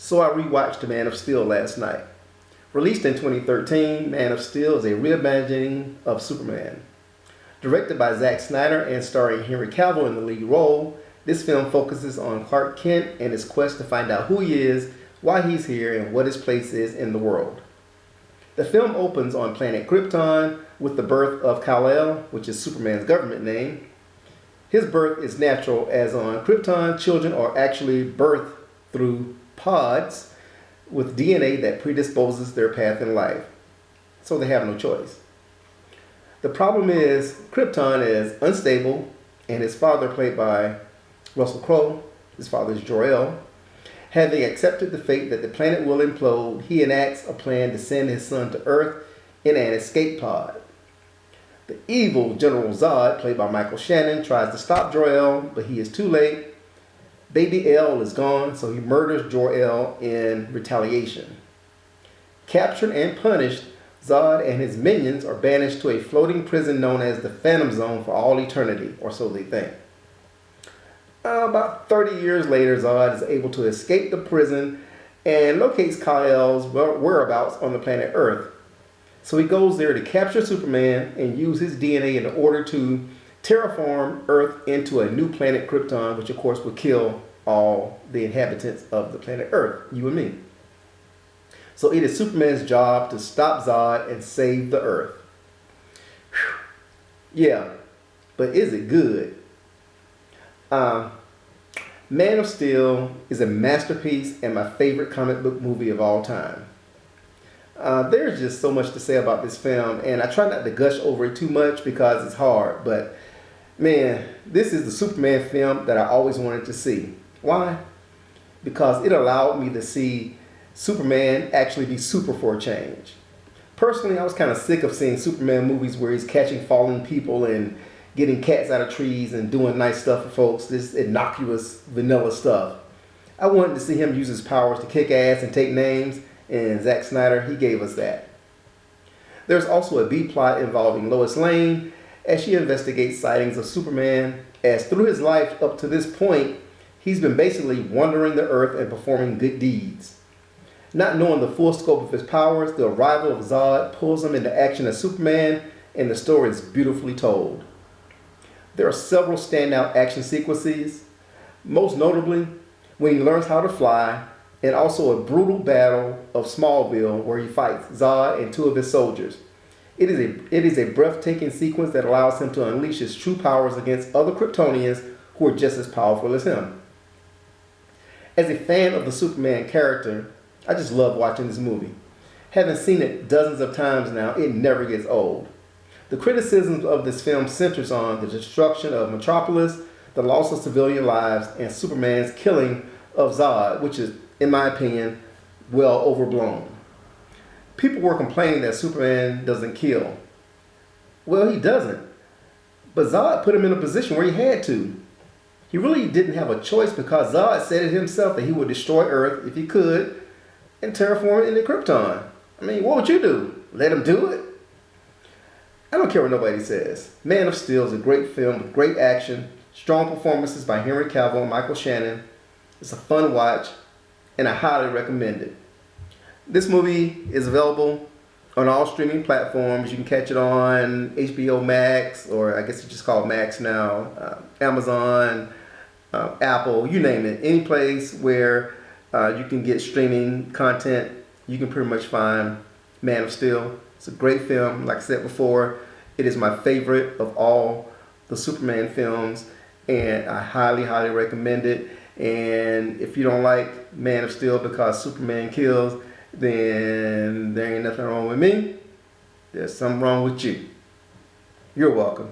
So I rewatched Man of Steel last night. Released in 2013, Man of Steel is a reimagining of Superman. Directed by Zack Snyder and starring Henry Cavill in the lead role, this film focuses on Clark Kent and his quest to find out who he is, why he's here, and what his place is in the world. The film opens on planet Krypton with the birth of Kal-El, which is Superman's government name. His birth is natural, as on Krypton, children are actually birthed through pods with DNA that predisposes their path in life, so they have no choice. The problem is Krypton is unstable, and his father, played by Russell Crowe, his father is Jor-El, having accepted the fate that the planet will implode, he enacts a plan to send his son to Earth in an escape pod. The evil General Zod, played by Michael Shannon, tries to stop Jor-El, but he is too late. Baby El is gone, so he murders Jor-El in retaliation. Captured and punished, Zod and his minions are banished to a floating prison known as the Phantom Zone for all eternity, or so they think. About 30 years later, Zod is able to escape the prison and locates Kal-El's whereabouts on the planet Earth. So he goes there to capture Superman and use his DNA in order to terraform Earth into a new planet Krypton, which of course would kill all the inhabitants of the planet Earth, you and me. So it is Superman's job to stop Zod and save the Earth. Whew. Yeah, but is it good? Man of Steel is a masterpiece and my favorite comic book movie of all time. There's just so much to say about this film, and I try not to gush over it too much because it's hard, but man, this is the Superman film that I always wanted to see. Why? Because it allowed me to see Superman actually be super for a change. Personally, I was kind of sick of seeing Superman movies where he's catching falling people and getting cats out of trees and doing nice stuff for folks, this innocuous vanilla stuff. I wanted to see him use his powers to kick ass and take names, and Zack Snyder, he gave us that. There's also a B-plot involving Lois Lane as she investigates sightings of Superman, as through his life up to this point, he's been basically wandering the earth and performing good deeds. Not knowing the full scope of his powers, the arrival of Zod pulls him into action as Superman, and the story is beautifully told. There are several standout action sequences, most notably when he learns how to fly, and also a brutal battle of Smallville where he fights Zod and two of his soldiers. It is a breathtaking sequence that allows him to unleash his true powers against other Kryptonians who are just as powerful as him. As a fan of the Superman character, I just love watching this movie. Having seen it dozens of times now, it never gets old. The criticisms of this film centers on the destruction of Metropolis, the loss of civilian lives, and Superman's killing of Zod, which is, in my opinion, well overblown. People were complaining that Superman doesn't kill. Well, he doesn't. But Zod put him in a position where he had to. He really didn't have a choice because Zod said it himself that he would destroy Earth if he could and terraform it into Krypton. I mean, what would you do? Let him do it? I don't care what nobody says. Man of Steel is a great film with great action, strong performances by Henry Cavill and Michael Shannon. It's a fun watch, and I highly recommend it. This movie is available on all streaming platforms. You can catch it on HBO Max, or I guess it's just called Max now, Amazon, Apple, you name it. Any place where you can get streaming content, you can pretty much find Man of Steel. It's a great film. Like I said before, it is my favorite of all the Superman films, and I highly, highly recommend it. And if you don't like Man of Steel because Superman kills, then there ain't nothing wrong with me. There's something wrong with you. You're welcome.